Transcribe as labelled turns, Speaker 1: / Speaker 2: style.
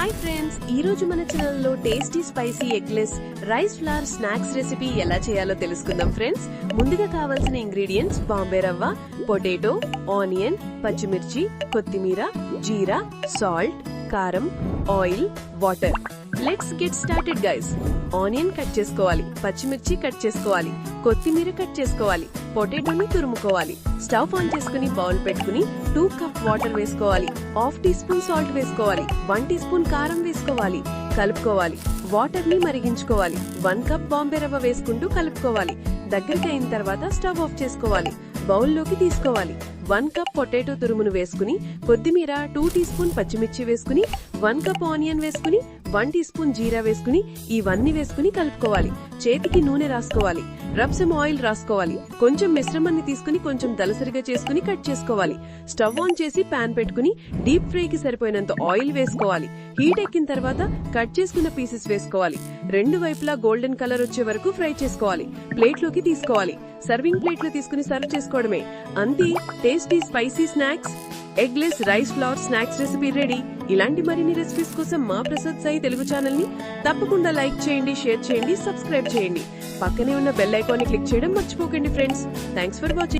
Speaker 1: Hi friends, ఈ రోజు మన ఛానల్లో tasty spicy eggless rice flower snacks recipe ఎలా చేయాలో తెలుసుకుందాం ఫ్రెండ్స్. ముందుగా కావాల్సిన ఇంగ్రీడియంట్స్ బాంబే రవ్వ, పొటాటో, ఆనియన్, పచ్చిమిర్చి, కొత్తిమీర, జీరా, సాల్ట్, కారం, oil, water. Let's get started guys. Onion cut చేసుకోవాలి, పచ్చిమిర్చి కట్ చేసుకోవాలి, కొత్తిమీర కట్ చేసుకోవాలి, పొటాటోని తురుముకోవాలి. స్టవ్ ఆన్ చేసుకుని బౌల్ పెట్టుకుని 2 కప్ వాటర్ వేసుకోవాలి, హాఫ్ టీ స్పూన్ సాల్ట్ వేసుకోవాలి, 1 టీ స్పూన్ కారం వేసుకోవాలి, కలుపుకోవాలి. వాటర్ ని మరిగించుకోవాలి. 1 కప్ బాంబే రవ్వ వేసుకుంటూ కలుపుకోవాలి. దగ్గరికి అయిన తర్వాత స్టవ్ ఆఫ్ చేసుకోవాలి. బౌల్లోకి తీసుకోవాలి. 1 కప్ పొటాటో తురుమును వేసుకుని, కొత్తిమీర, 2 టీ స్పూన్ పచ్చిమిర్చి వేసుకుని, 1 కప్ ఆనియన్ వేసుకుని, 1 టీ స్పూన్ జీరా వేసుకుని ఇవన్నీ వేసుకుని కలుపుకోవాలి. చేతికి నూనె రాసుకోవాలి, రబ్ సమ్ ఆయిల్ రాసుకోవాలి. కొంచెం మిశ్రమాన్ని తీసుకుని కొంచెం దలసరిగా చేసుకుని కట్ చేసుకోవాలి. స్టవ్ ఆన్ చేసి పాన్ పెట్టుకుని డీప్ ఫ్రై కి సరిపోయినంత ఆయిల్ వేసుకోవాలి. హీట్ ఎక్కిన తర్వాత కట్ చేసుకున్న పీసెస్ వేసుకోవాలి. 2 వైపులా గోల్డెన్ కలర్ వచ్చే వరకు ఫ్రై చేసుకోవాలి. ప్లేట్ లోకి తీసుకోవాలి. సర్వింగ్ ప్లేట్ లో తీసుకుని సర్వ్ చేసుకోవడమే. అంతే, tasty spicy snacks eggless rice flower snacks recipe ready. ఇలాంటి మరిన్ని రెసిపీస్ కోసం మా ప్రసాద్ సాయి తెలుగు ఛానల్ ని తప్పకుండా లైక్ చేయండి, షేర్ చేయండి, సబ్స్క్రైబ్ చేయండి. పక్కనే ఉన్న బెల్ ఐకాన్ ని క్లిక్ చేయడం మర్చిపోకండి ఫ్రెండ్స్. Thanks for watching.